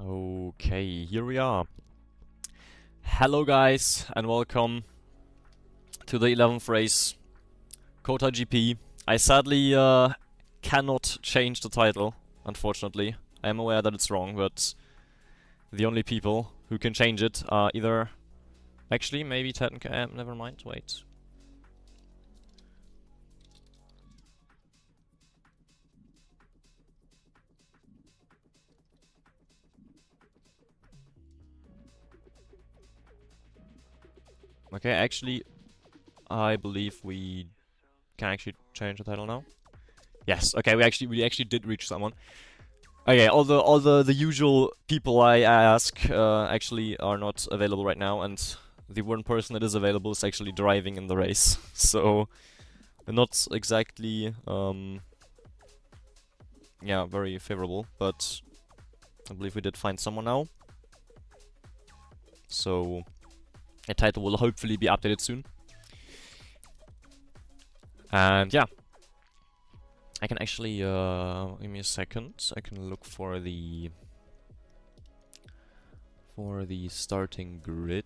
Okay, here we are. Hello guys, and welcome to the 11th race, COTA GP. I sadly cannot change the title, unfortunately. I am aware that it's wrong, but the only people who can change it are either... Actually, maybe Ted and never mind, wait. Okay, actually, I believe we can actually change the title now. Yes, okay, we actually did reach someone. Okay, all the usual people I ask actually are not available right now, and the one person that is available is actually driving in the race. So not exactly yeah, very favorable, but I believe we did find someone now. So the title will hopefully be updated soon. And yeah, I can actually give me a second. I can look for the starting grid.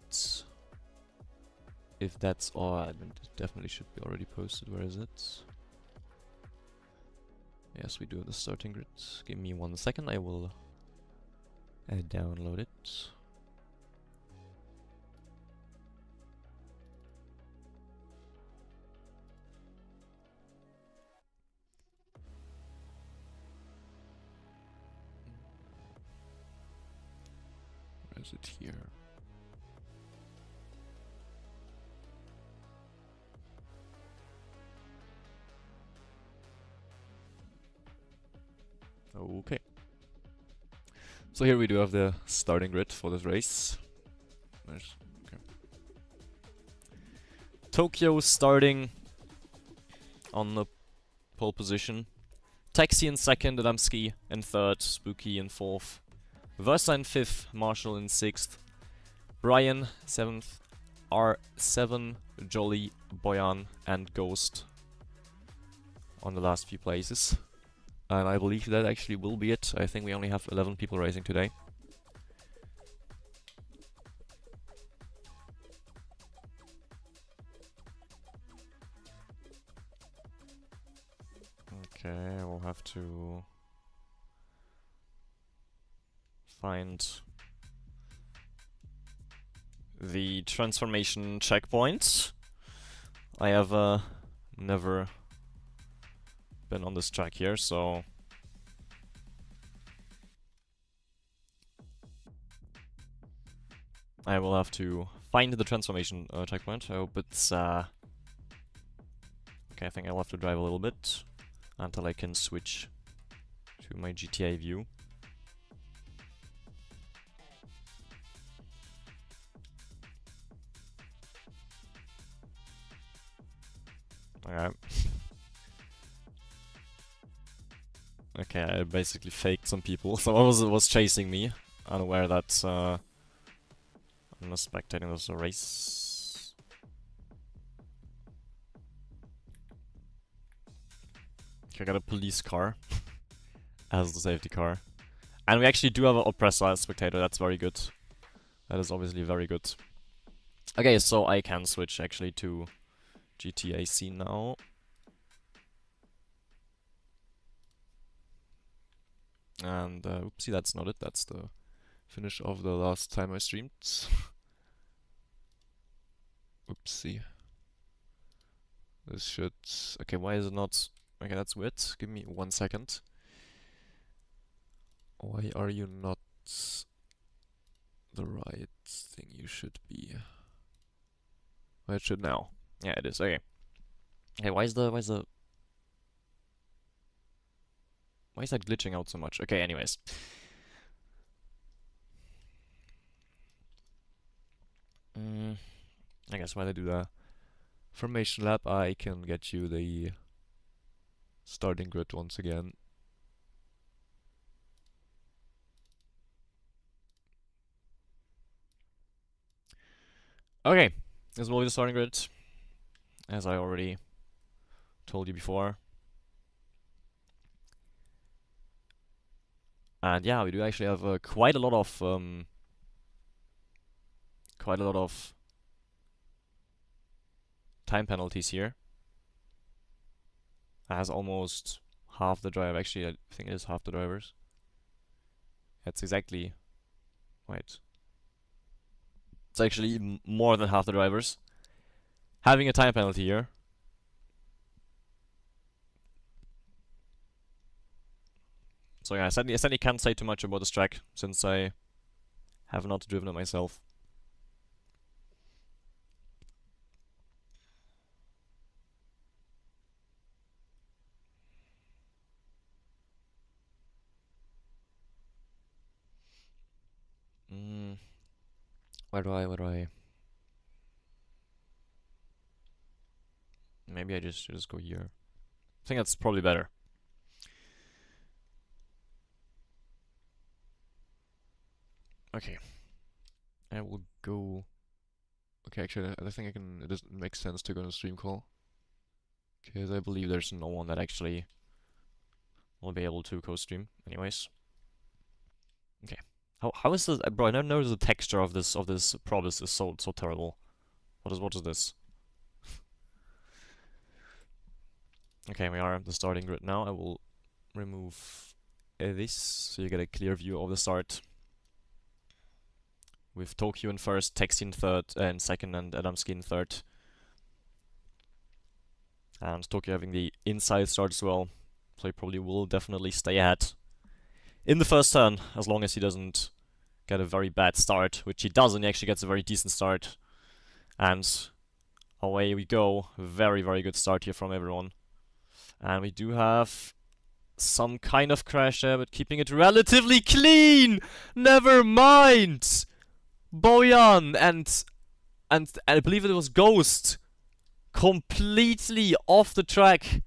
If that's all, it definitely should be already posted. Where is it? Yes, we do have the starting grid. Give me 1 second. I will download it. Where is it here? Okay. So here we do have the starting grid for this race. Okay. Tokyo starting on the pole position. Taxi in second, Adamski in third, Spooky in fourth. Versa in fifth, Marshall in sixth. Brian, seventh. R7, Jolly, Boyan, and Ghost on the last few places. And I believe that actually will be it. I think we only have 11 people racing today. Okay, we'll have to find the transformation checkpoint. I have never been on this track here, so I will have to find the transformation checkpoint. I hope it's okay. I think I'll have to drive a little bit until I can switch to my GTA view. Okay. Okay, I basically faked some people. Someone was chasing me, unaware that I'm not spectating this race. Okay, I got a police car as the safety car. And we actually do have an oppressor as spectator, that's very good. That is obviously very good. Okay, so I can switch actually to GTAC now. And oopsie, that's not it. That's the finish of the last time I streamed. Oopsie. This should... Okay, why is it not... Okay, that's weird. Give me 1 second. Why are you not the right thing you should be? Well, it should now. Yeah, it is. Okay. Okay, why is that glitching out so much? Okay, anyways. I guess while I do the formation lap, I can get you the starting grid once again. Okay, this will be the starting grid, as I already told you before. And yeah, we do actually have quite a lot of time penalties here. As almost half the drive. Actually, I think it is half the drivers. That's exactly. Wait. It's actually even more than half the drivers having a time penalty here. So yeah, I certainly can't say too much about this track since I have not driven it myself. Where do I? Maybe I just go here. I think that's probably better. Okay. I will go. Okay, actually, I think I can. It doesn't make sense to go on a stream call. Because I believe there's no one that actually will be able to co-stream, anyways. Okay. How is this, bro? I never noticed the texture of this prop is so terrible. What is this? Okay, we are at the starting grid now. I will remove this so you get a clear view of the start. With Tokyo in first, Taxi in third, and second, and Adamski in third. And Tokyo having the inside start as well, so he probably will definitely stay ahead in the first turn, as long as he doesn't get a very bad start, which he doesn't. He actually gets a very decent start. And away we go. Very, very good start here from everyone. And we do have some kind of crash there, but keeping it relatively clean! Never mind! Boyan and I believe it was Ghost completely off the track.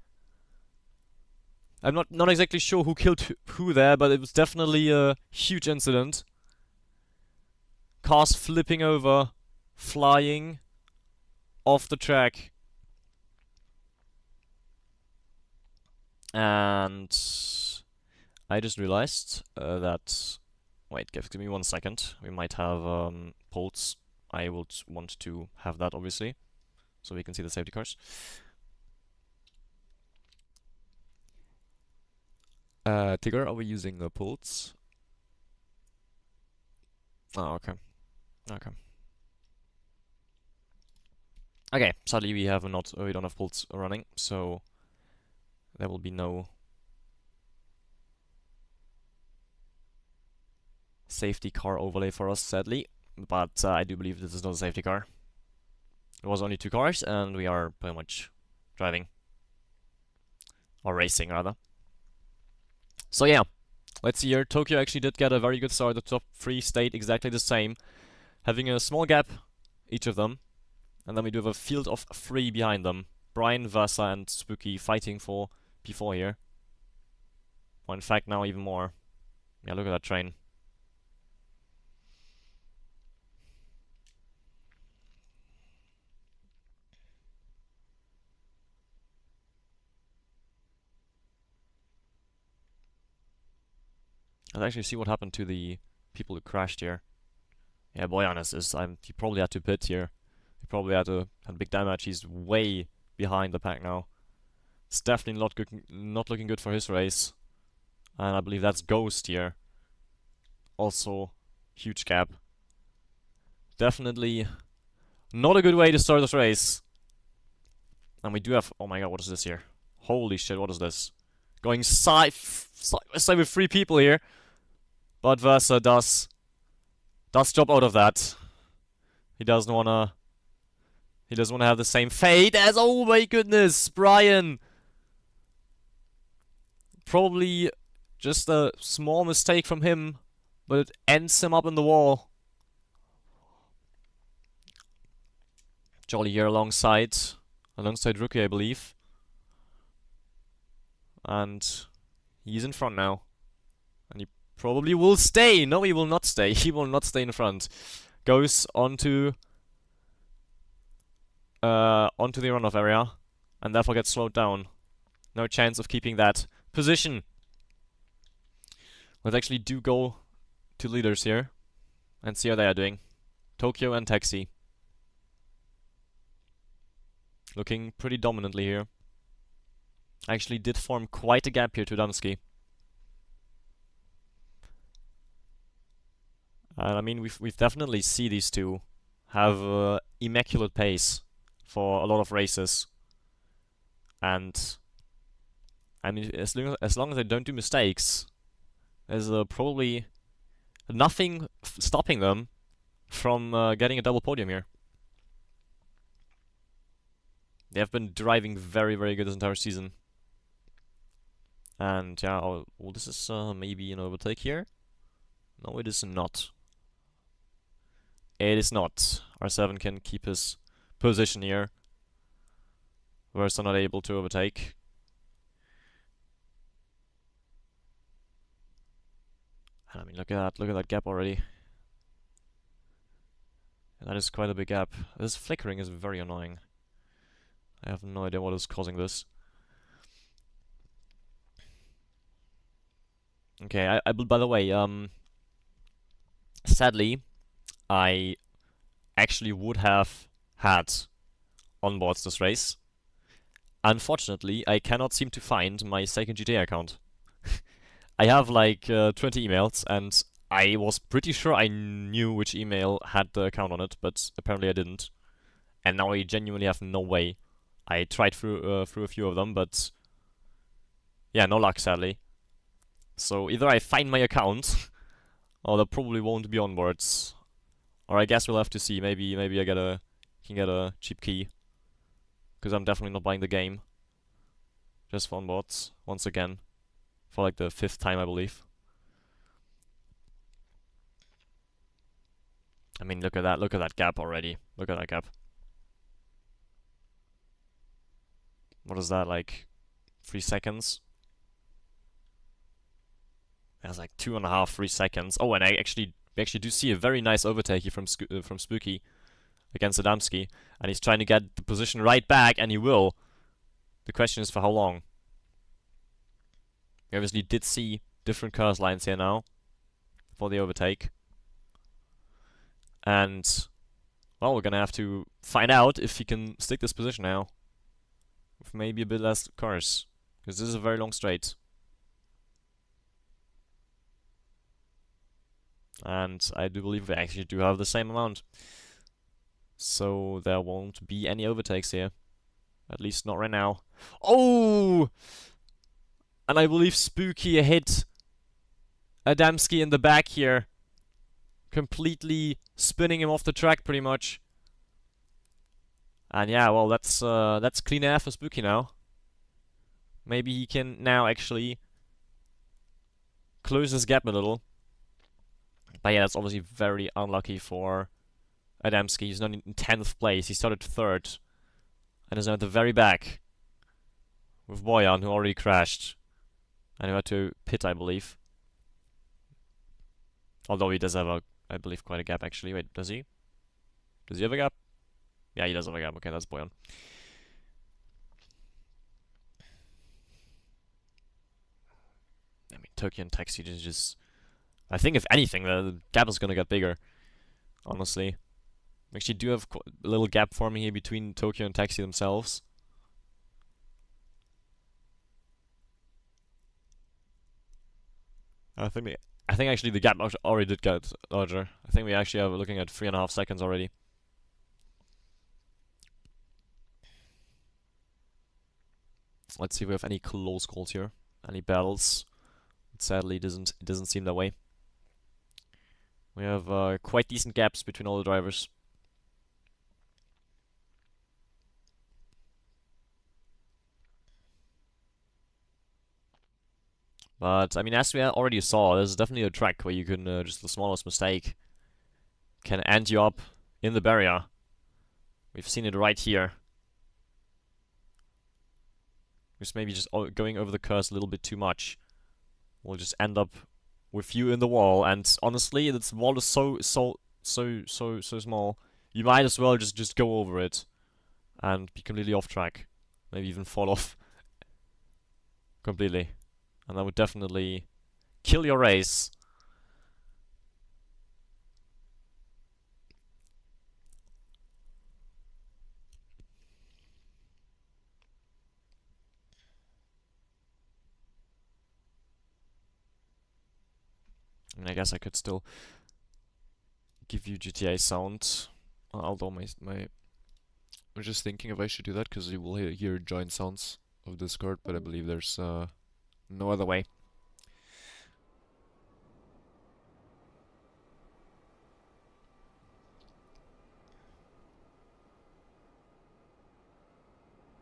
I'm not exactly sure who killed who there, but it was definitely a huge incident. Cars flipping over, flying off the track. And I just realized that... Wait, give me 1 second. We might have pulse. I would want to have that, obviously, so we can see the safety cars. Tigger, are we using the pulse? Oh, okay. Okay. Okay, sadly we don't have pulse running, so there will be no safety car overlay for us, sadly. But I do believe this is not a safety car. It was only 2 cars, and we are pretty much driving. Or racing, rather. So yeah, let's see here. Tokyo actually did get a very good start. The top 3 stayed exactly the same, having a small gap, each of them. And then we do have a field of 3 behind them. Brian, Versa, and Spooky fighting for P4 here. Or in fact, now even more. Yeah, look at that train. Let's actually see what happened to the people who crashed here. Yeah, Boyan he probably had to pit here. He probably had big damage. He's way behind the pack now. It's definitely not looking good for his race. And I believe that's Ghost here. Also, huge gap. Definitely not a good way to start this race. And we do have... Oh my god, what is this here? Holy shit, what is this? Going side with 3 people here. But Versa does drop out of that. He doesn't wanna have the same fate as... Oh my goodness, Brian! Probably just a small mistake from him, but it ends him up in the wall. Jolly here alongside Rookie, I believe. And he's in front now. And he probably will stay. No, he will not stay. He will not stay in front. Goes onto the runoff area, and therefore gets slowed down. No chance of keeping that position. Let's actually do go to leaders here and see how they are doing. Tokyo and Taxi. Looking pretty dominantly here. Actually did form quite a gap here to Damsky. And I mean, we've definitely see these two have immaculate pace for a lot of races. And I mean, as long as they don't do mistakes, there's probably nothing stopping them from getting a double podium here. They have been driving very, very good this entire season. And yeah, well, this is maybe an overtake here. No, it is not. It is not. R7 can keep his position here. We're still not able to overtake. And I mean, look at that gap already. That is quite a big gap. This flickering is very annoying. I have no idea what is causing this. Okay, by the way, sadly, I actually would have had onboards this race. Unfortunately, I cannot seem to find my second GTA account. I have like 20 emails, and I was pretty sure I knew which email had the account on it, but apparently I didn't. And now I genuinely have no way. I tried through a few of them, but yeah, no luck, sadly. So either I find my account, or there probably won't be onboards. Or I guess we'll have to see. Maybe I can get a cheap key, because I'm definitely not buying the game just for onboards once again, for like the 5th time, I believe. I mean, look at that gap already. Look at that gap. What is that, like 3 seconds? That's like 2.5, 3 seconds. Oh, and we actually do see a very nice overtake here from Spooky against Adamski, and he's trying to get the position right back, and he will. The question is for how long. We obviously did see different curse lines here now for the overtake. And, well, we're gonna have to find out if he can stick this position now. With maybe a bit less cars. Because this is a very long straight. And I do believe we actually do have the same amount. So there won't be any overtakes here. At least not right now. Oh! And I believe Spooky hit Adamski in the back here. Completely spinning him off the track, pretty much. And yeah, well, that's clean air for Spooky now. Maybe he can now actually close his gap a little. But yeah, that's obviously very unlucky for Adamski. He's not in 10th place. He started 3rd. And is now at the very back. With Boyan, who already crashed. And who had to pit, I believe. Although he does have I believe, quite a gap, actually. Wait, does he? Does he have a gap? Yeah, he does have a gap. Okay, that's Boyan. I mean, Tokyo and Taxi is just... I think, if anything, the gap is gonna get bigger. Honestly. We actually do have a little gap forming here between Tokyo and Taxi themselves. I think actually the gap already did get larger. I think we actually are looking at 3.5 seconds already. Let's see if we have any close calls here. Any battles. But sadly, it doesn't seem that way. We have quite decent gaps between all the drivers. But, I mean, as we already saw, there's definitely a track where you can, just the smallest mistake can end you up in the barrier. We've seen it right here. Just maybe just going over the curse a little bit too much. We'll just end up with you in the wall, and honestly, this wall is so small. You might as well just go over it and be completely off track. Maybe even fall off completely. And that would definitely kill your race. I mean, I guess I could still give you GTA sound. Although my I'm just thinking if I should do that, because you will hear joint sounds of Discord, but I believe there's no other way.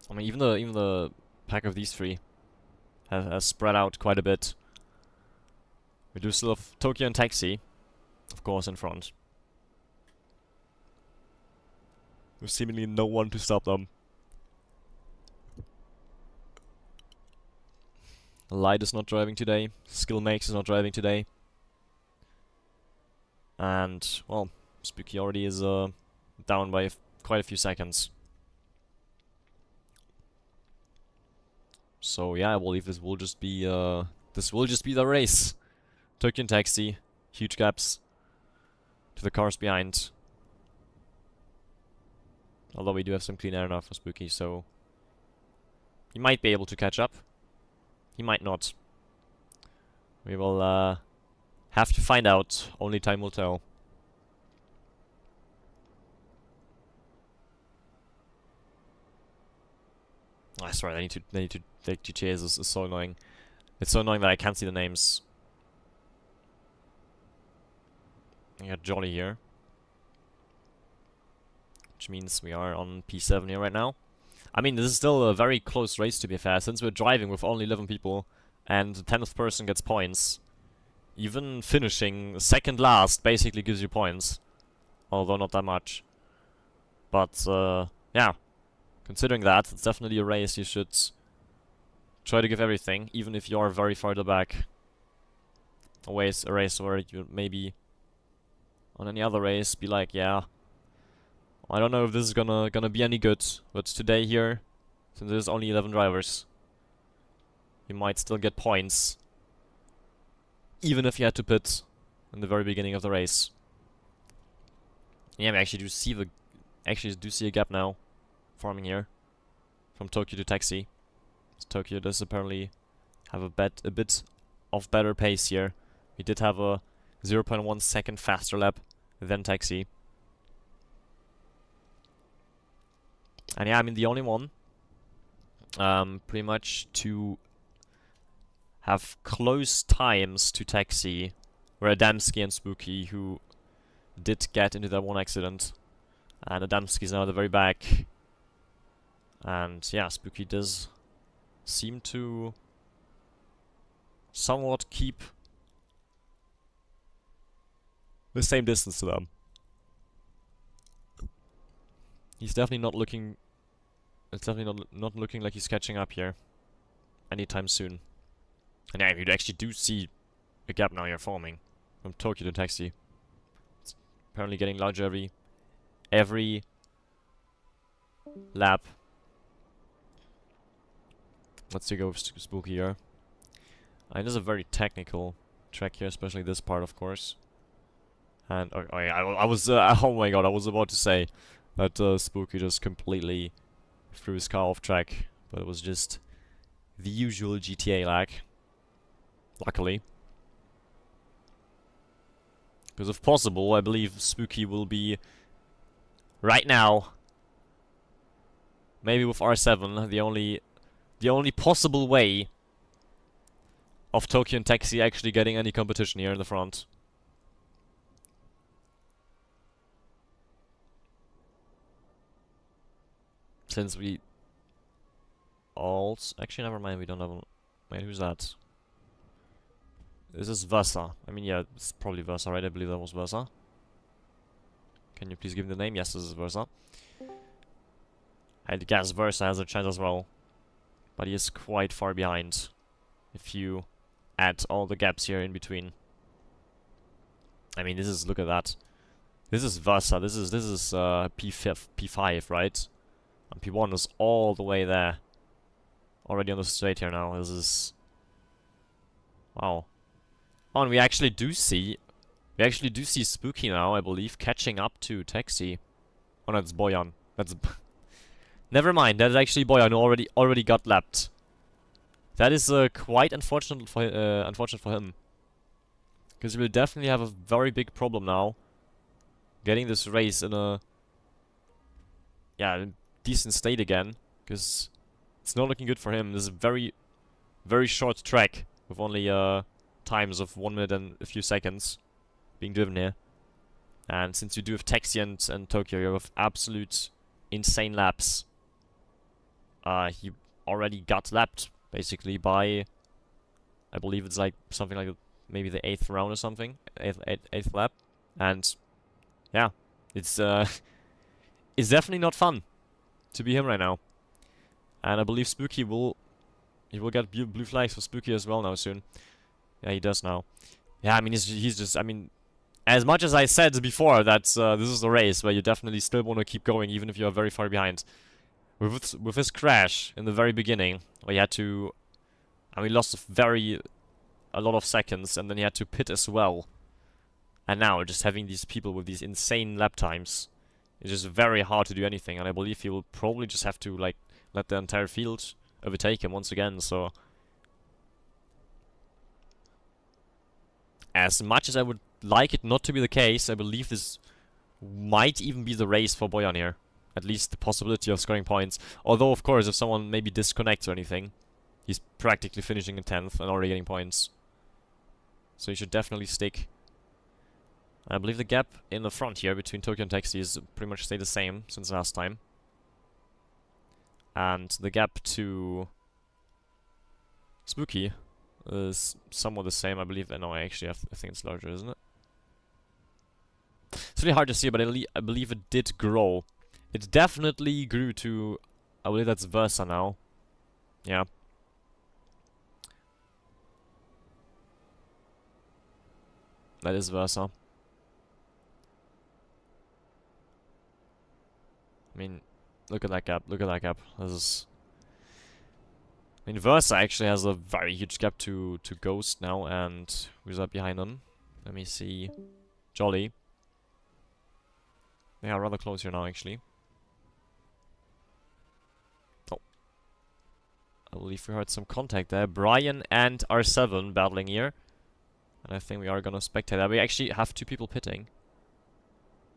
I mean, even the pack of these three has spread out quite a bit. We do still have Tokyo and Taxi, of course, in front. There's seemingly no one to stop them. Light is not driving today. Skill Makes is not driving today. And, well, Spooky already is down by quite a few seconds. So yeah, I believe this will just be the race. Tokyo and Taxi, huge gaps to the cars behind. Although we do have some clean air now for Spooky, so he might be able to catch up. He might not. We will have to find out. Only time will tell. Ah, sorry, I need to take GTAs. This is so annoying. It's so annoying that I can't see the names. I got Jolly here. Which means we are on P7 here right now. I mean, this is still a very close race, to be fair, since we're driving with only 11 people, and the 10th person gets points. Even finishing second last basically gives you points. Although not that much. But, yeah. Considering that, it's definitely a race you should try to give everything, even if you are very far to the back. Always a race where you maybe on any other race be like, yeah, I don't know if this is gonna be any good, but today here, since there's only 11 drivers, you might still get points, even if you had to pit in the very beginning of the race. Yeah, we actually do see a gap now forming here from Tokyo to Taxi. So Tokyo does apparently have a bit of better pace here. We did have a 0.1 second faster lap than Taxi. And yeah, I mean, the only one pretty much to have close times to Taxi were Adamski and Spooky, who did get into that one accident. And Adamski's now at the very back. And yeah, Spooky does seem to somewhat keep the same distance to them. He's definitely not looking... It's definitely not looking like he's catching up here anytime soon. And yeah, you actually do see a gap now here forming from Tokyo to Taxi. It's apparently getting larger every lap. Let's go with Spooky here. It is a very technical track here, especially this part, of course. And oh yeah, I was oh my god, I was about to say that Spooky just completely threw his car off track, but it was just the usual GTA lag. Luckily, because if possible, I believe Spooky will be right now, maybe with R7, the only possible way of Tokyo and Taxi actually getting any competition here in the front. Since we also... Actually, never mind, we don't have... Wait, who's that? This is Versa. I mean, yeah, it's probably Versa, right? I believe that was Versa. Can you please give me the name? Yes, this is Versa. I guess Versa has a chance as well. But he is quite far behind, if you add all the gaps here in between. I mean, this is... Look at that. This is Versa. This is P5, right? And P1 is all the way there. Already on the straight here now. This is... Wow. Oh, and we actually do see Spooky now, I believe, catching up to Taxi. Oh no, it's Boyan. That's never mind. That is actually Boyan who already got lapped. That is quite unfortunate for him, because he will definitely have a very big problem now getting this race in a decent state again, because it's not looking good for him. This is a very, very short track with only times of 1 minute and a few seconds being driven here. And since you do have Taxi and Tokyo, you have absolute insane laps. He already got lapped basically by, I believe it's like something like maybe the 8th round or something, 8th lap, and yeah, it's it's definitely not fun to be him right now. And I believe Spooky will get blue flags for Spooky as well now soon. Yeah, he does now. Yeah, I mean he's just, I mean, as much as I said before that this is a race where you definitely still want to keep going even if you are very far behind. With his crash in the very beginning, where he had to, I mean, lost a lot of seconds, and then he had to pit as well. And now, just having these people with these insane lap times, it's just very hard to do anything. And I believe he will probably just have to, like, let the entire field overtake him once again. So, as much as I would like it not to be the case, I believe this might even be the race for Boyan here. At least the possibility of scoring points. Although, of course, if someone maybe disconnects or anything, he's practically finishing in 10th and already getting points. So he should definitely stick. I believe the gap in the front here between Tokyo and Taxi is pretty much stayed the same since last time. And the gap to Spooky is somewhat the same, I believe. No, I think it's larger, isn't it? It's really hard to see, but I believe it did grow. It definitely grew to, I believe that's Versa now. Yeah. That is Versa. I mean, look at that gap, look at that gap. This is... I mean, Versa actually has a very huge gap to Ghost now, and who's up behind them? Let me see. Jolly. They are rather close here now, actually. I believe we heard some contact there. Brian and R7 battling here. And I think we are gonna spectate that. We actually have 2 people pitting.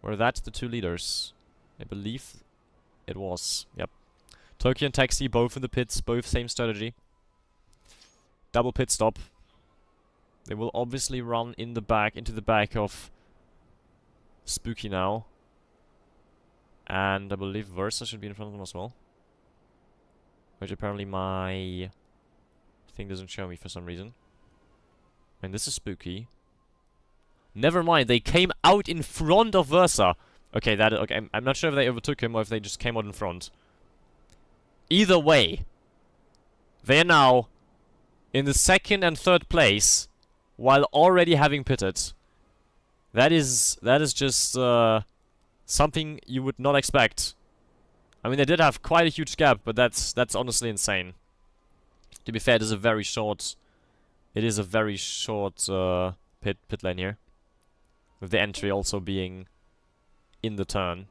Were that the 2 leaders? I believe it was. Yep. Tokyo and Taxi, both in the pits, both same strategy. Double pit stop. They will obviously run in the back, into the back of Spooky now. And I believe Versa should be in front of them as well. Which apparently my thing doesn't show me for some reason. And this is Spooky. Never mind, they came out in front of Versa. Okay, okay. I'm not sure if they overtook him or if they just came out in front. Either way, they are now in the 2nd and 3rd place while already having pitted. That is just something you would not expect. I mean, they did have quite a huge gap, but that's honestly insane. To be fair, it is a very short... It is a very short pit lane here. With the entry also being in the turn.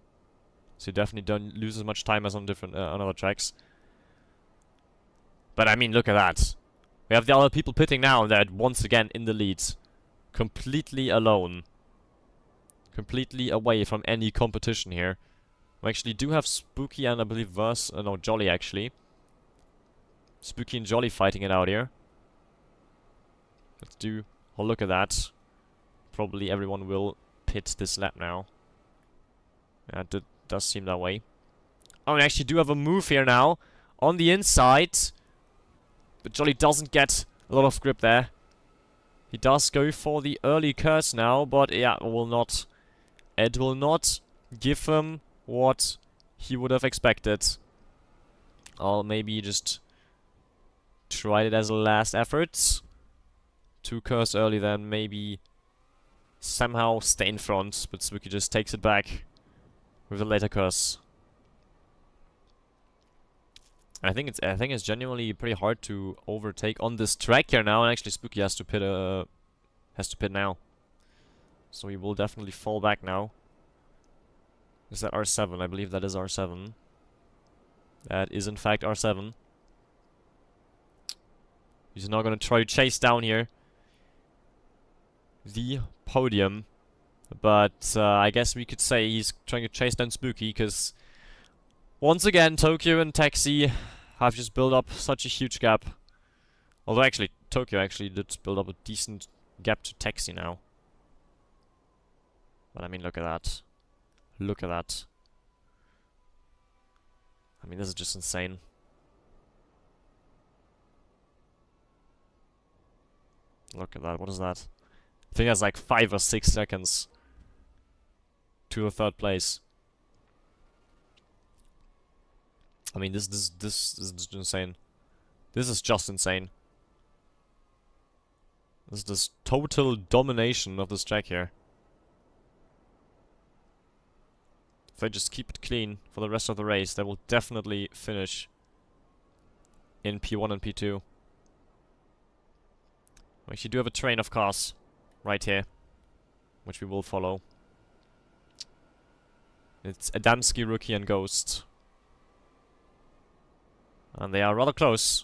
So you definitely don't lose as much time as on different on other tracks. But I mean, look at that. We have the other people pitting now, and they're once again in the lead. Completely alone. Completely away from any competition here. We actually do have Spooky and I believe no, Jolly actually. Spooky and Jolly fighting it out here. Let's do a look at that. Probably everyone will pit this lap now. Yeah, it does seem that way. Oh, we actually do have a move here now. On the inside. But Jolly doesn't get a lot of grip there. He does go for the early curse now, but yeah, it will not give him what he would have expected. Or maybe just tried it as a last effort. To curse early, then maybe somehow stay in front, but Spooky just takes it back with a later curse. I think it's genuinely pretty hard to overtake on this track here now, and actually Spooky has to has to pit now. So he will definitely fall back now. Is that R7? I believe that is R7. That is in fact R7. He's now gonna try to chase down here the podium. But I guess we could say he's trying to chase down Spooky, because once again, Tokyo and Taxi have just built up such a huge gap. Although actually, Tokyo actually did build up a decent gap to Taxi now. But I mean, look at that. Look at that. I mean, this is just insane. Look at that, what is that? I think that's like 5 or 6 seconds to the third place. I mean, this is just insane. This is just insane. This is this total domination of this track here. If they just keep it clean for the rest of the race, they will definitely finish in P1 and P2. We actually do have a train of cars right here, which we will follow. It's Adamski, Rookie, and Ghost. And they are rather close.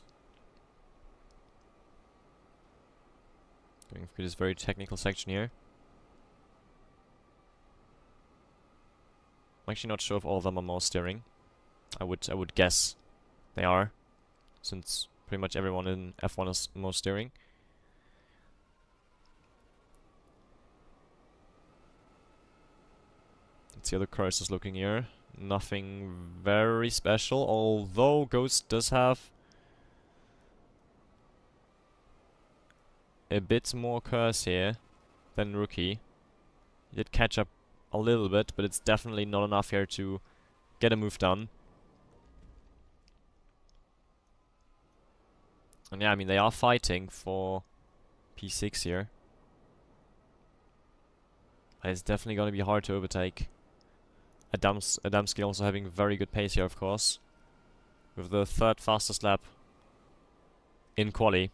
Going through this very technical section here. I'm actually not sure if all of them are mouse steering. I would guess they are, since pretty much everyone in F1 is mouse steering. Let's see how the cars is looking here. Nothing very special, although Ghost does have a bit more curse here than Rookie. He did catch up a little bit, but it's definitely not enough here to get a move done. And yeah, I mean, they are fighting for P6 here. And it's definitely going to be hard to overtake. Adamski also having very good pace here, of course, with the third fastest lap in quali.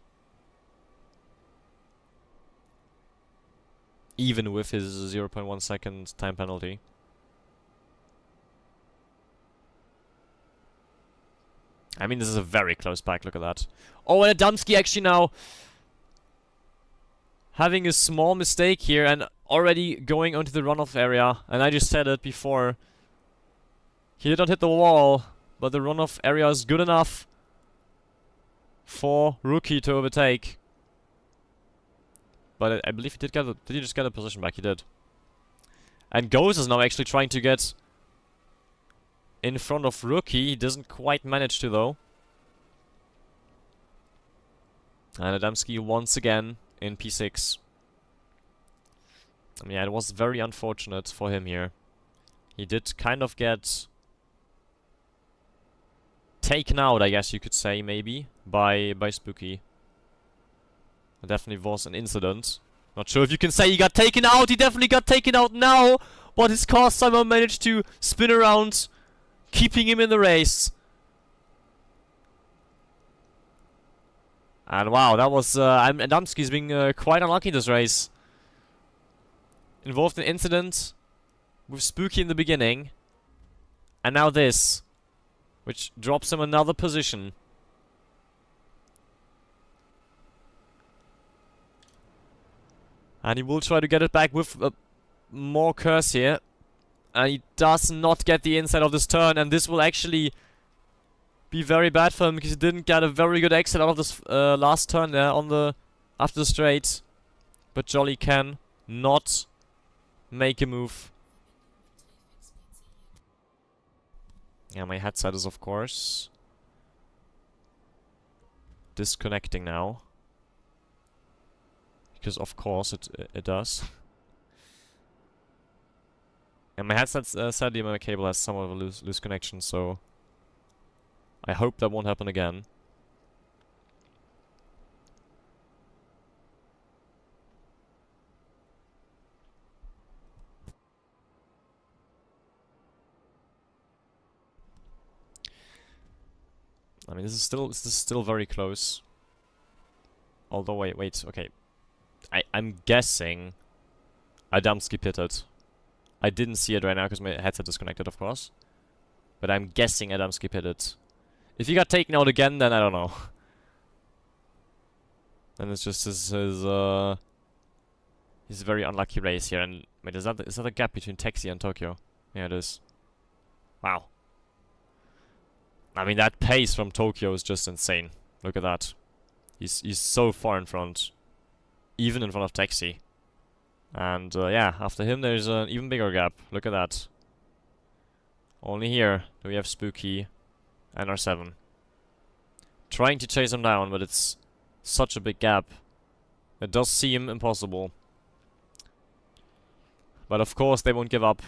Even with his 0.1 second time penalty. I mean, this is a very close pack, look at that. Oh, and Adamski actually now having a small mistake here and already going onto the runoff area. And I just said it before. He did not hit the wall, but the runoff area is good enough for Rookie to overtake. But I believe he did get a, did he just get a position back? He did. And Ghost is now actually trying to get in front of Rookie. He doesn't quite manage to, though. And Adamski once again in P6. I mean, yeah, it was very unfortunate for him here. He did kind of get taken out, I guess you could say, maybe, by Spooky. It definitely was an incident. Not sure if you can say he got taken out. He definitely got taken out now, but his car somehow managed to spin around, keeping him in the race. And wow, that was Adamski's being quite unlucky this race. Involved in an incident with Spooky in the beginning, and now this, which drops him another position. And he will try to get it back with more curse here. And he does not get the inside of this turn, and this will actually be very bad for him because he didn't get a very good exit out of this last turn there on the after the straight. But Jolly can not make a move. Yeah, my headset is of course disconnecting now. Because of course it does. And my headset's sadly my cable has somewhat of a loose connection, so I hope that won't happen again. I mean, this is still very close. Although wait, okay. I'm guessing Adamski pitted. I didn't see it right now because my headset is connected, of course. But I'm guessing Adamski pitted. If he got taken out again, then I don't know. Then it's just his very unlucky race here. And wait, is that a gap between Taxi and Tokyo? Yeah, it is. Wow. I mean, that pace from Tokyo is just insane. Look at that. He's so far in front. Even in front of Taxi. And yeah, after him there's an even bigger gap. Look at that. Only here do we have Spooky and R7. Trying to chase him down, but it's such a big gap. It does seem impossible. But of course they won't give up.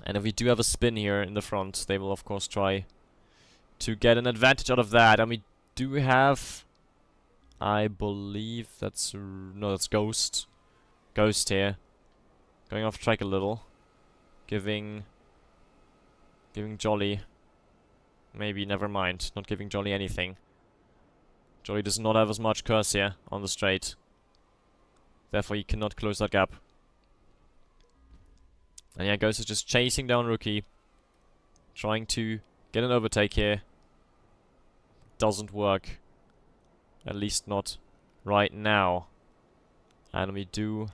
And if we do have a spin here in the front, they will of course try to get an advantage out of that. And we do have, I believe that's, no, that's Ghost. Ghost here. Going off track a little. Giving Jolly. Maybe, never mind. Not giving Jolly anything. Jolly does not have as much curse here on the straight. Therefore he cannot close that gap. And yeah, Ghost is just chasing down Rookie. Trying to get an overtake here. Doesn't work. At least not right now. And we do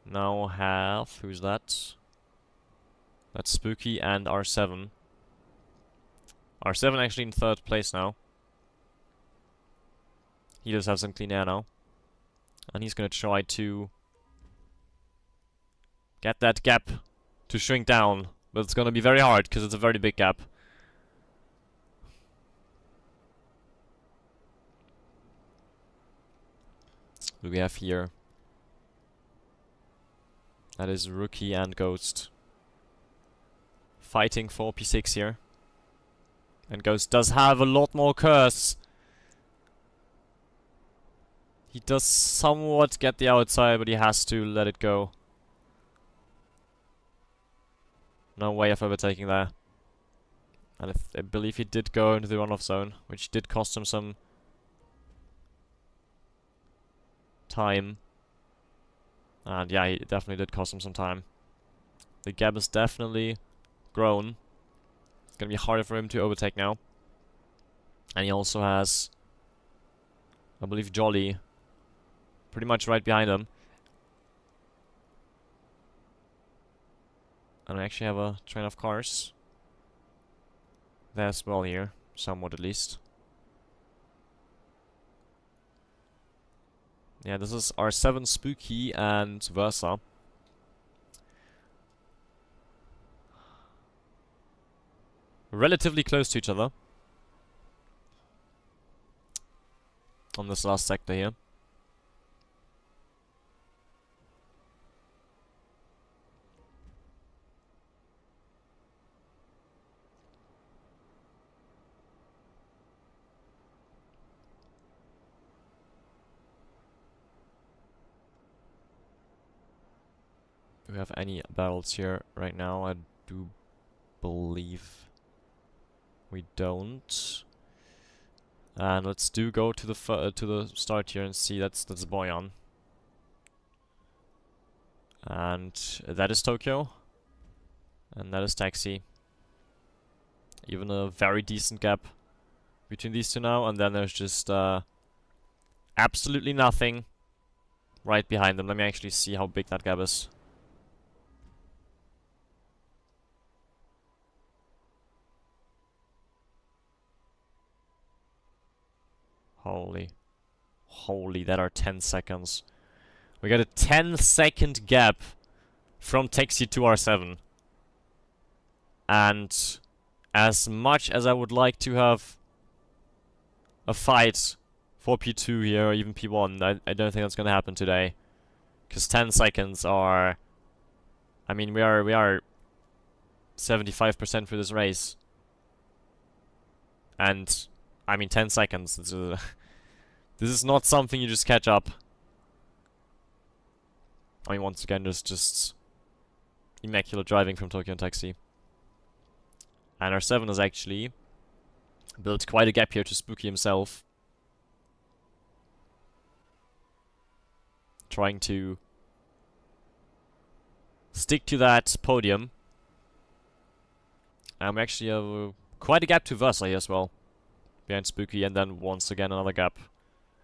now have... who's that? That's Spooky and R7. R7 actually in third place now. He does have some clean air now. And he's gonna try to get that gap to shrink down. But it's gonna be very hard, because it's a very big gap. What do we have here? That is Rookie and Ghost. Fighting for P6 here. And Ghost does have a lot more curse. He does somewhat get the outside, but he has to let it go. No way of overtaking there. And I believe he did go into the runoff zone, which did cost him some time. And yeah, it definitely did cost him some time. The gap is definitely grown. It's gonna be harder for him to overtake now. And he also has, I believe, Jolly pretty much right behind him. And we actually have a train of cars there as well here, somewhat at least. Yeah, this is R7, Spooky, and Versa. Relatively close to each other on this last sector here. Do we have any battles here right now? I do believe we don't. And let's go to the start here and see. That's Boyan. And that is Tokyo. And that is Taxi. Even a very decent gap between these two now. And then there's just absolutely nothing right behind them. Let me actually see how big that gap is. Holy, that are 10 seconds. We got a 10-second gap from Taxi to R7. And as much as I would like to have a fight for P2 here, or even P1, I don't think that's gonna happen today. Because 10 seconds are... I mean, we are 75% through this race. And... I mean, 10 seconds. This is not something you just catch up. I mean, once again, just immaculate driving from Tokyo and Taxi. And R7 has actually built quite a gap here to Spooky himself. trying to stick to that podium. And we actually have quite a gap to Versa here as well, behind Spooky, and then once again another gap.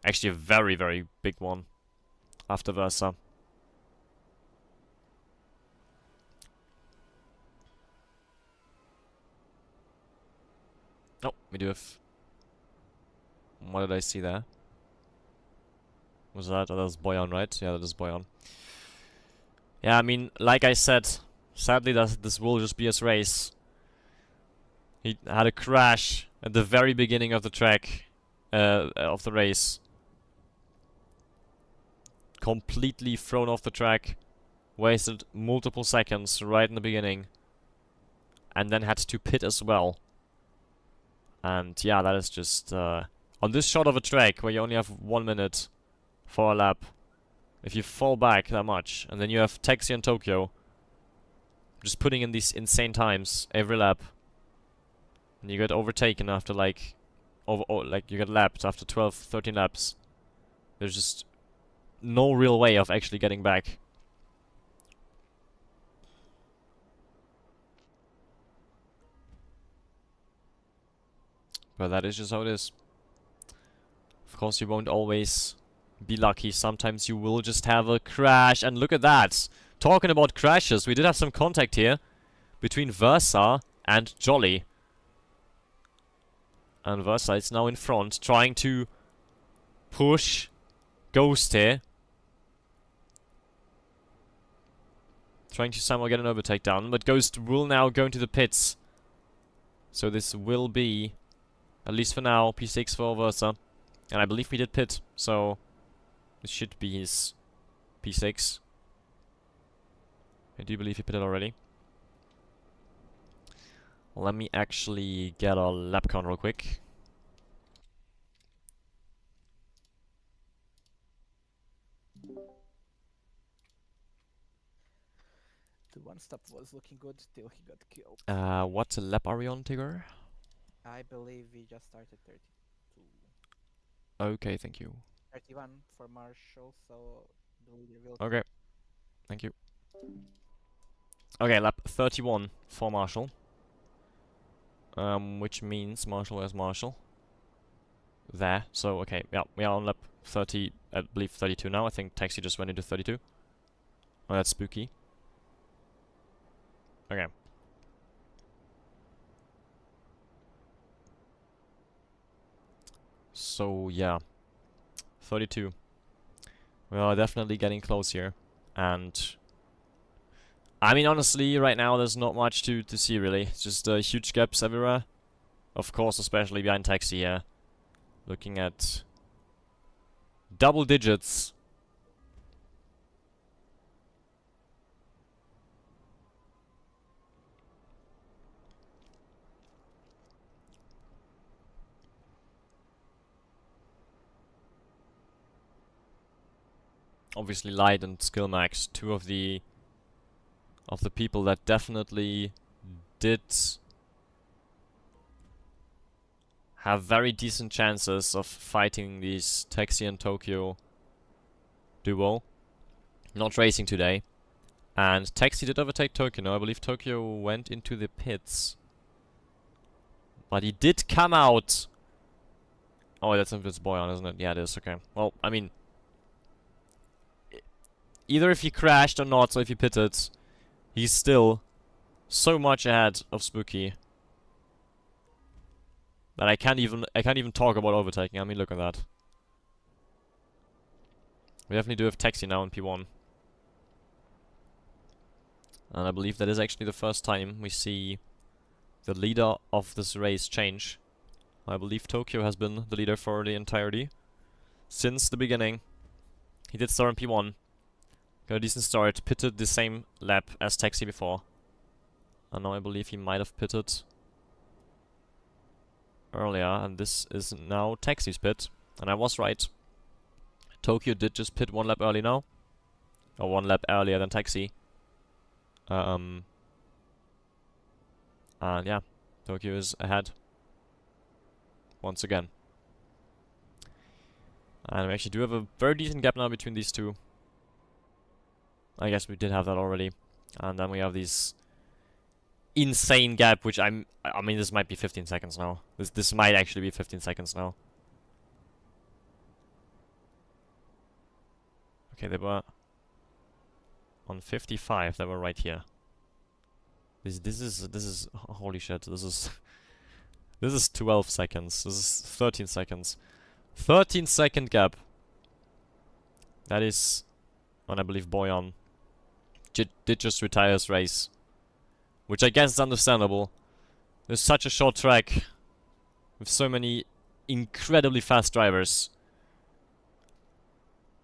Actually a very, very big one after Versa. Oh, we do have... What did I see there? Was that? Oh, that was Boyan, right? Yeah, that is Boyan. Yeah, I mean, like I said, sadly this will just be his race. He had a crash at the very beginning of the track, of the race. Completely thrown off the track. Wasted multiple seconds right in the beginning. And then had to pit as well. And yeah, that is just... on this short of a track, where you only have 1 minute for a lap, if you fall back that much, and then you have Taxi and Tokyo just putting in these insane times every lap, and you get overtaken after like... you get lapped after 12, 13 laps. There's just no real way of actually getting back. But that is just how it is. Of course, you won't always be lucky. Sometimes you will just have a crash. And look at that. Talking about crashes, we did have some contact here between Versa and Jolly. And Versa is now in front, trying to push Ghost here. Trying to somehow get an overtake down, but Ghost will now go into the pits. So this will be, at least for now, P6 for Versa. And I believe we did pit, so this should be his P6. I do believe he pitted already. Let me actually get a lap count real quick. The one stop was looking good till he got killed. What lap are we on, Tigger? I believe we just started 32. Okay, thank you. 31 for Marshall, so the leader will... Okay, thank you. Okay, lap 31 for Marshall. Which means Marshall is Marshall. There, so okay, yeah, we are on lap 30, I believe 32 now. I think Taxi just went into 32. Oh, that's Spooky. Okay. So, yeah. 32. We are definitely getting close here. And... I mean, honestly, right now there's not much to see, really. It's just huge gaps everywhere. Of course, especially behind Taxi here. Looking at... double digits. Obviously Light and Skill Max, two of the people that definitely did have very decent chances of fighting these Taxi and Tokyo duo. Not racing today. And Taxi did overtake Tokyo. No, I believe Tokyo went into the pits. But he did come out. Oh, that's Boyan, isn't it? Yeah, it is. Okay. Well, I mean, either if he crashed or not, so if he pitted, he's still so much ahead of Spooky that I can't even talk about overtaking. I mean, look at that. We definitely do have Taxi now in P1. And I believe that is actually the first time we see the leader of this race change. I believe Tokyo has been the leader for the entirety since the beginning. He did start in P1. Got a decent start, pitted the same lap as Taxi before. And now I believe he might have pitted earlier, and this is now Taxi's pit. And I was right. Tokyo did just pit 1 lap early now. Or 1 lap earlier than Taxi. And yeah, Tokyo is ahead. Once again. And we actually do have a very decent gap now between these two. I guess we did have that already. And then we have these insane gap, which I mean, this might be 15 seconds now. This might actually be 15 seconds now. Okay, they were on 55. They were right here. This is holy shit. This is 12 seconds. This is 13 seconds. 13-second gap. That is, and I believe Boyan did just retire his race, which I guess is understandable. There's such a short track with so many incredibly fast drivers.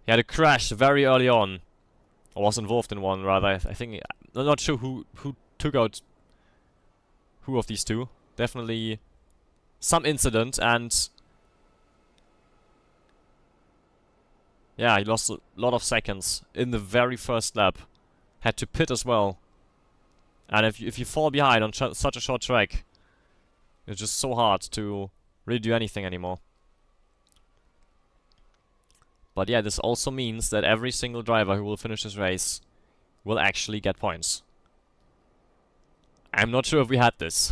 He had a crash very early on, or was involved in one rather. I think I'm not sure who took out who of these two. Definitely some incident, and yeah, he lost a lot of seconds in the very first lap. Had to pit as well. And if you fall behind on such a short track, it's just so hard to really do anything anymore. But yeah, this also means that every single driver who will finish this race will actually get points. I'm not sure if we had this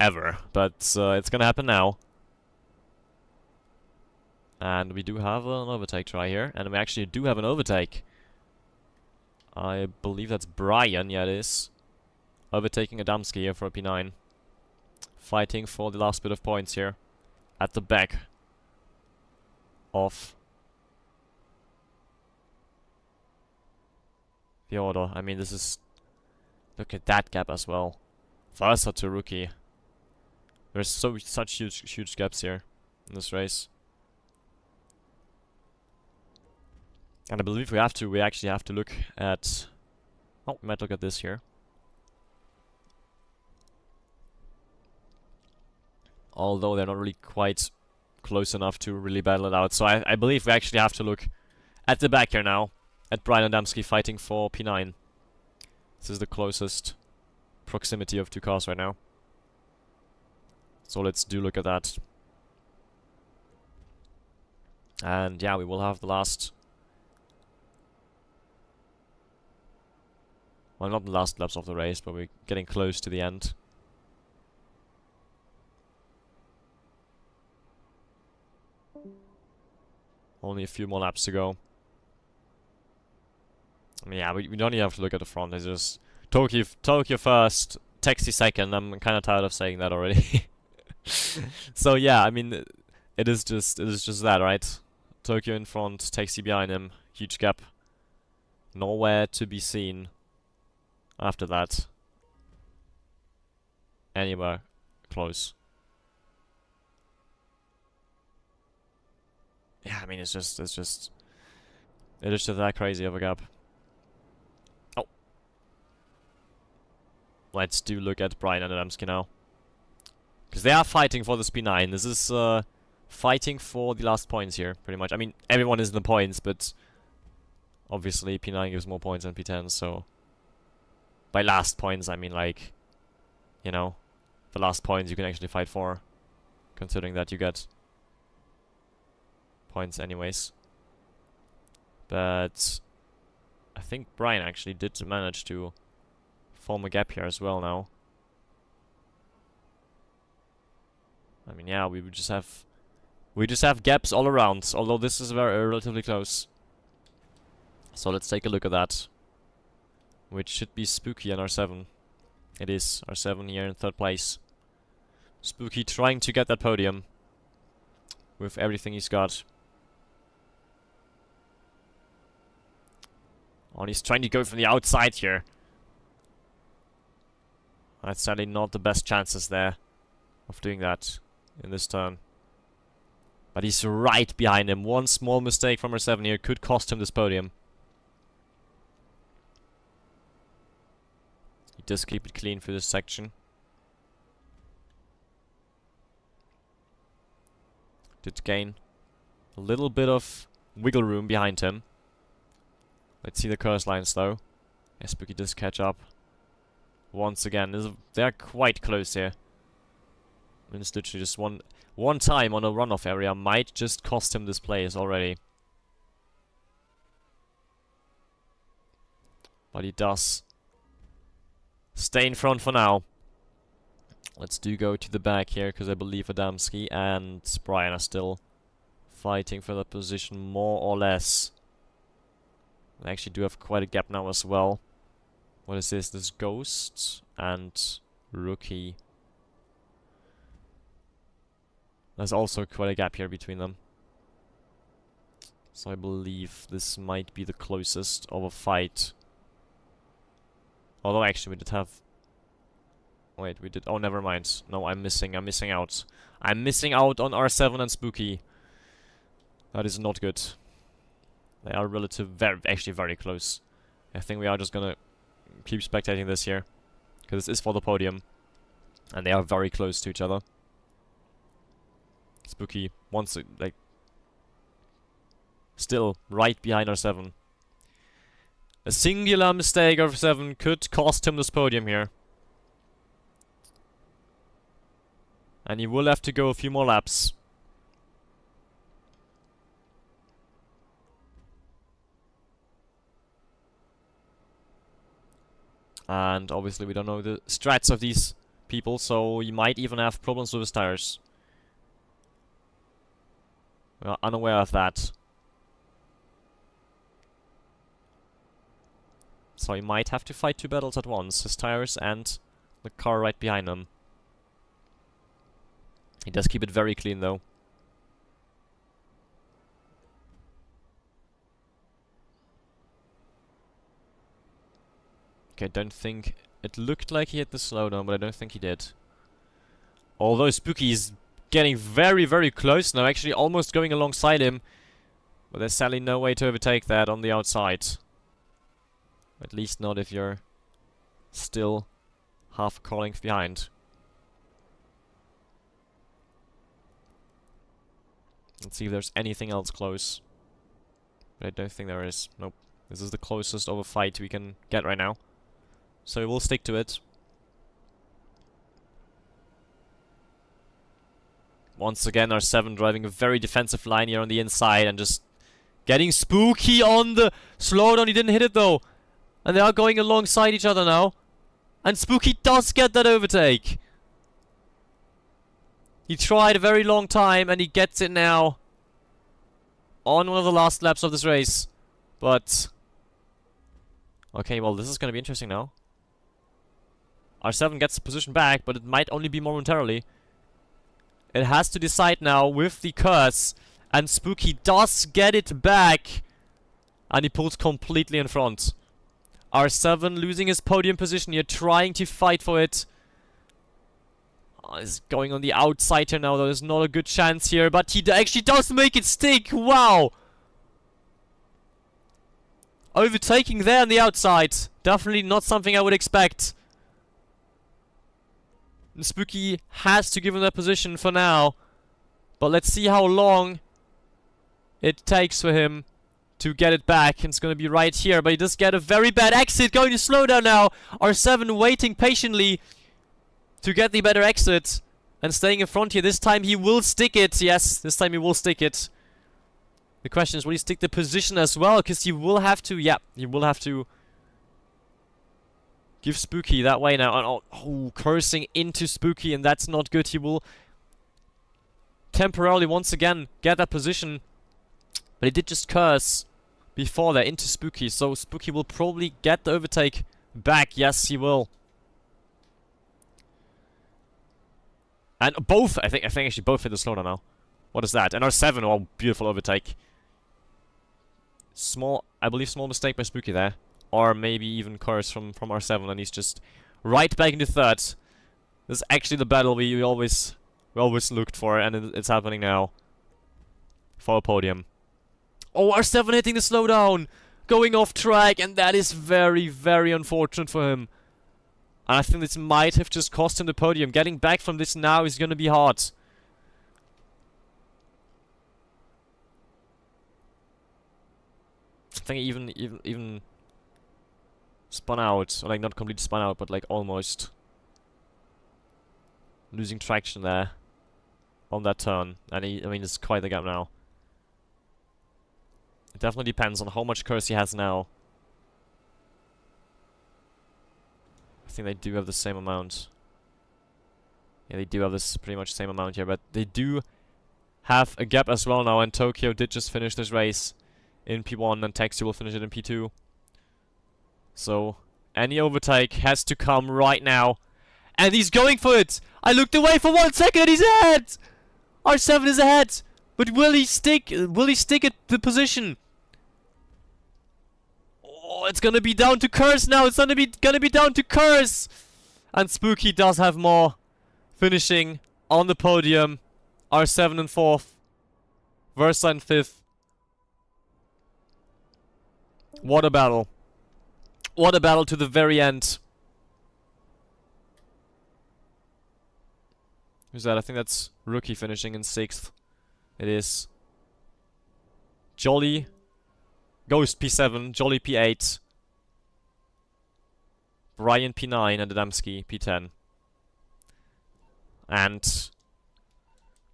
ever, but it's gonna happen now. And we do have an overtake try here, and we actually do have an overtake. I believe that's Brian, yeah it is. Overtaking Adamski here for a P9. Fighting for the last bit of points here. At the back of the order. I mean, this is... Look at that gap as well. Versa to rookie. There's such huge gaps here in this race. And I believe we actually have to look at... Oh, we might look at this here. Although they're not really quite close enough to really battle it out. So I believe we actually have to look at the back here now. At Brian Adamski fighting for P9. This is the closest proximity of two cars right now. So let's do look at that. And yeah, we will have the last... Well, not the last laps of the race, but we're getting close to the end. Only a few more laps to go. I mean, yeah, we don't even have to look at the front. It's just Tokyo first, Taxi second. I'm kind of tired of saying that already. So yeah, I mean, it is just that, right? Tokyo in front, Taxi behind him, huge gap. Nowhere to be seen after that. Anywhere close. Yeah, I mean, it is just that crazy of a gap. Oh. Let's do look at Brian and Adamski now. Because they are fighting for the P9. This is fighting for the last points here, pretty much. I mean, everyone is in the points, but obviously P9 gives more points than P10, so... By last points, I mean, like, you know, the last points you can actually fight for, considering that you get points anyways. But I think Brian actually did manage to form a gap here as well now. I mean, yeah, we just have gaps all around, although this is relatively close. So let's take a look at that. Which should be Spooky and R7. It is R7 here in third place. Spooky trying to get that podium with everything he's got. Oh, he's trying to go from the outside here. That's sadly not the best chances there of doing that in this turn. But he's right behind him. One small mistake from R7 here could cost him this podium. He does keep it clean for this section. Did gain a little bit of wiggle room behind him. Let's see the curse lines though. Yes, Spooky does catch up. Once again, they're quite close here. I mean, it's literally just one time on a runoff area might just cost him this place already. But he does stay in front for now. Let's go to the back here, because I believe Adamski and Brian are still fighting for that position, more or less. I actually do have quite a gap now as well. What is this? This Ghost and Rookie. There's also quite a gap here between them. So I believe this might be the closest of a fight. Although actually we did have... Wait, we did... Oh, never mind. No, I'm missing out. I'm missing out on R7 and Spooky. That is not good. They are actually very close. I think we are just gonna keep spectating this here. Because this is for the podium. And they are very close to each other. Spooky wants to, like... Still right behind R7. A singular mistake of R7 could cost him this podium here. And he will have to go a few more laps. And obviously we don't know the strats of these people, so he might even have problems with his tires. We are unaware of that. So he might have to fight two battles at once, his tires and the car right behind him. He does keep it very clean though. Okay, I don't think... It looked like he hit the slowdown, but I don't think he did. Although Spooky is getting very, very close now, actually almost going alongside him. But there's sadly no way to overtake that on the outside. At least not if you're still half a car length behind. Let's see if there's anything else close. But I don't think there is. Nope. This is the closest of a fight we can get right now. So we'll stick to it. Once again, R7 driving a very defensive line here on the inside and just getting Spooky on the slowdown. He didn't hit it though. And they are going alongside each other now. And Spooky does get that overtake. He tried a very long time and he gets it now. On one of the last laps of this race. But... Okay, well this is going to be interesting now. R7 gets the position back, but it might only be momentarily. It has to decide now with the curse. And Spooky does get it back. And he pulls completely in front. R7 losing his podium position here, trying to fight for it. He's going on the outside here now, though. There's not a good chance here, but he actually does make it stick. Wow! Overtaking there on the outside. Definitely not something I would expect. And Spooky has to give him that position for now. But let's see how long it takes for him to get it back. It's going to be right here, but he does get a very bad exit. Going to slow down now. R7 waiting patiently to get the better exit and staying in front here. This time he will stick it. Yes, this time he will stick it. The question is, will he stick the position as well? Because he will have to, yeah, he will have to give Spooky that way now. Oh, cursing into Spooky, and that's not good. He will temporarily once again get that position. But he did just curse before that into Spooky, so Spooky will probably get the overtake back. Yes, he will. And both, I think actually both hit the slowdown now. What is that? And R7, oh, beautiful overtake. Small, I believe small mistake by Spooky there. Or maybe even curse from R7, and he's just right back into third. This is actually the battle we always looked for, and it's happening now. For a podium. Oh, R7 hitting the slowdown! Going off track, and that is very, very unfortunate for him. And I think this might have just cost him the podium. Getting back from this now is going to be hard. I think he even spun out. Or like not completely spun out, but like almost. Losing traction there. On that turn. And I mean, it's quite the gap now. It definitely depends on how much curse he has now. I think they do have the same amount. Yeah, they do have this pretty much same amount here, but they do have a gap as well now, and Tokyo did just finish this race in P1, and Taxi will finish it in P2. So, any overtake has to come right now. And he's going for it! I looked away for 1 second and he's ahead! R7 is ahead! But will he stick at the position? Oh, it's gonna be down to Curse now! It's gonna be down to Curse! And Spooky does have more. Finishing on the podium. R7 in 4th. Versa in 5th. What a battle. What a battle to the very end. Who's that? I think that's Rookie finishing in 6th. It is. Jolly. Ghost P7. Jolly P8. Brian P9 and Adamski P10. And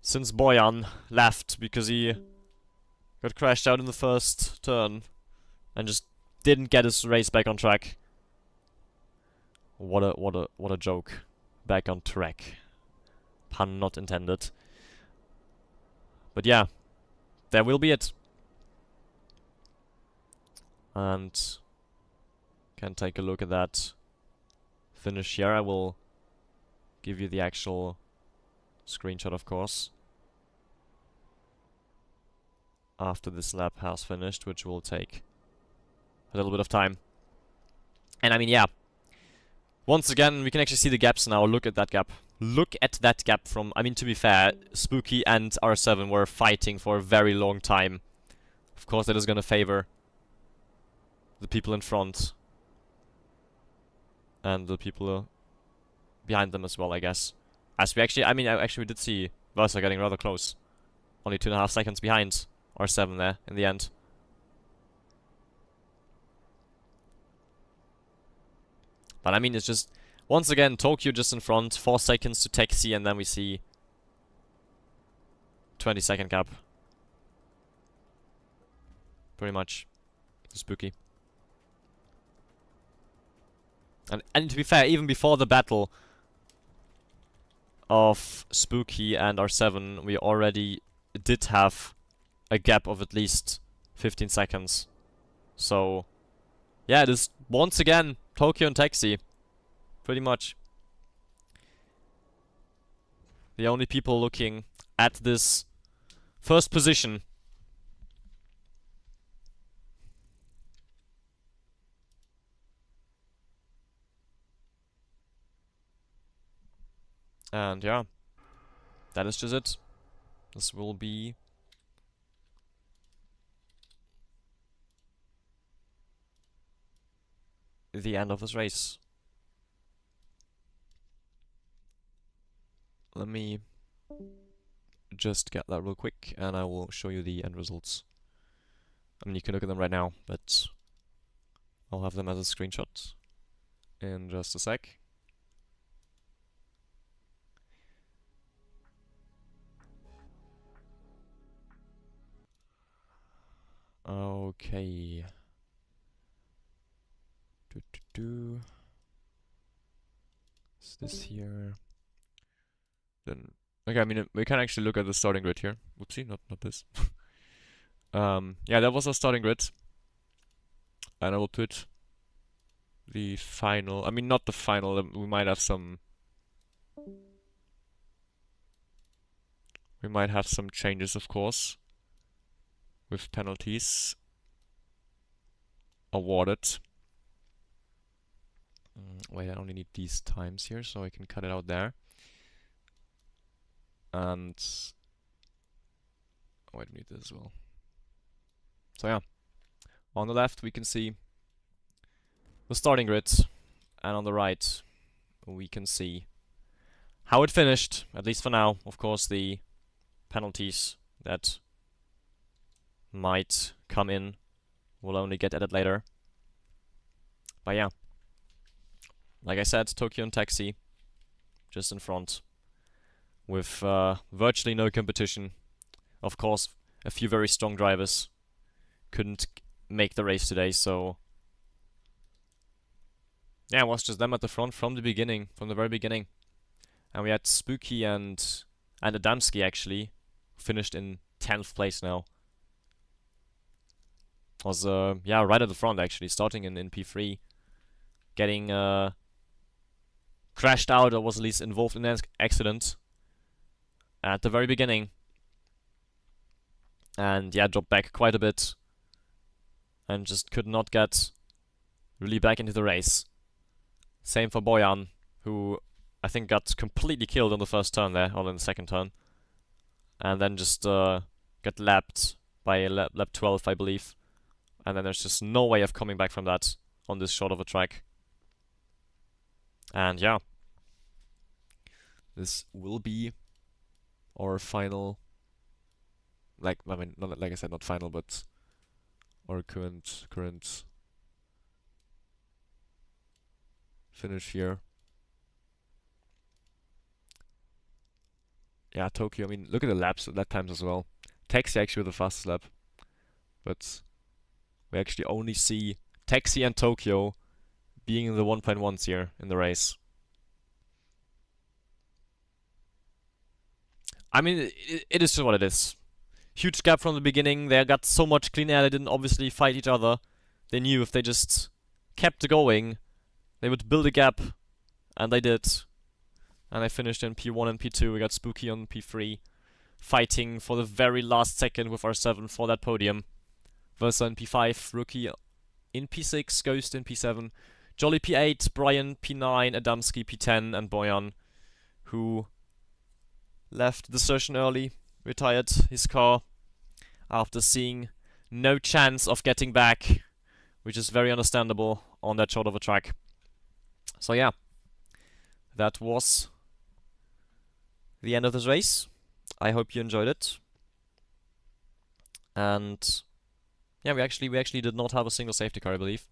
since Boyan left because he got crashed out in the first turn and just didn't get his race back on track. What a joke. Back on track. Pun not intended. But yeah, there will be it. And can take a look at that finish here. I will give you the actual screenshot, of course, after this lap has finished, which will take a little bit of time. And I mean, yeah, once again, we can actually see the gaps now. Look at that gap. Look at that gap from, I mean, to be fair, Spooky and R7 were fighting for a very long time. Of course, that is going to favor the people in front. And the people behind them as well, I guess. As we actually, I mean, actually we did see Versa getting rather close. Only 2.5 seconds behind R7 there in the end. But I mean, it's just, once again, Tokyo just in front, 4 seconds to Taxi, and then we see 20-second gap. Pretty much. Spooky. And to be fair, even before the battle of Spooky and R7, we already did have a gap of at least 15 seconds. So, yeah, it is once again Tokyo and Taxi. Pretty much the only people looking at this first position. And yeah, that is just it. This will be the end of this race. Let me just get that real quick and I will show you the end results. I mean, you can look at them right now, but I'll have them as a screenshot in just a sec. Okay. Is this here? Then okay, I mean we can actually look at the starting grid here. Whoopsie, not this. Yeah, that was our starting grid. And I will put the final, I mean not the final, we might have some changes, of course, with penalties awarded. Wait, I only need these times here, so I can cut it out there. And oh, I need this as well. So yeah, on the left we can see the starting grid, and on the right we can see how it finished, at least for now. Of course, the penalties that might come in will only get added later. But yeah, like I said, Tokyo and Taxi just in front with virtually no competition. Of course, a few very strong drivers couldn't make the race today, so yeah, it was just them at the front from the beginning, from the very beginning. And we had Spooky and Adamski actually finished in 10th place now. Was yeah, right at the front actually, starting in P3, getting crashed out or was at least involved in an accident at the very beginning. And yeah, dropped back quite a bit and just could not get really back into the race. Same for Bojan, who I think got completely killed on the first turn there, or in the second turn. And then just got lapped by lap 12, I believe. And then there's just no way of coming back from that on this short of a track. And yeah, this will be our final, like, I mean, not, like I said, not final, but our current finish here. Yeah, Tokyo, I mean, look at the lap times as well. Taxi actually with the fastest lap. But we actually only see Taxi and Tokyo being in the 1.1s here in the race. I mean, it is just what it is. Huge gap from the beginning. They got so much clean air, they didn't obviously fight each other. They knew if they just kept going, they would build a gap, and they did. And they finished in P1 and P2. We got Spooky on P3, fighting for the very last second with R7 for that podium. Versa in P5, Rookie in P6, Ghost in P7, Jolly P8, Brian P9, Adamski P10, and Bojan, who left the session early, retired his car after seeing no chance of getting back, which is very understandable on that short of a track. So yeah, that was the end of this race. I hope you enjoyed it. And yeah, we actually did not have a single safety car, I believe.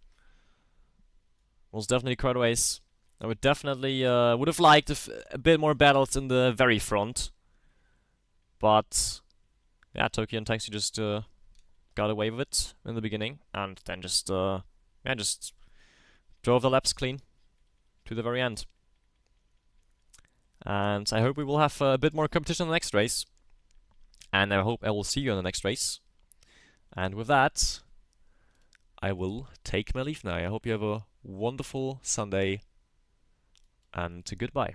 It was definitely quite a race. I would definitely would have liked a bit more battles in the very front. But yeah, Tokyo and Taxi just got away with it in the beginning, and then just just drove the laps clean to the very end. And I hope we will have a bit more competition in the next race. And I hope I will see you in the next race. And with that, I will take my leave now. I hope you have a wonderful Sunday, and goodbye.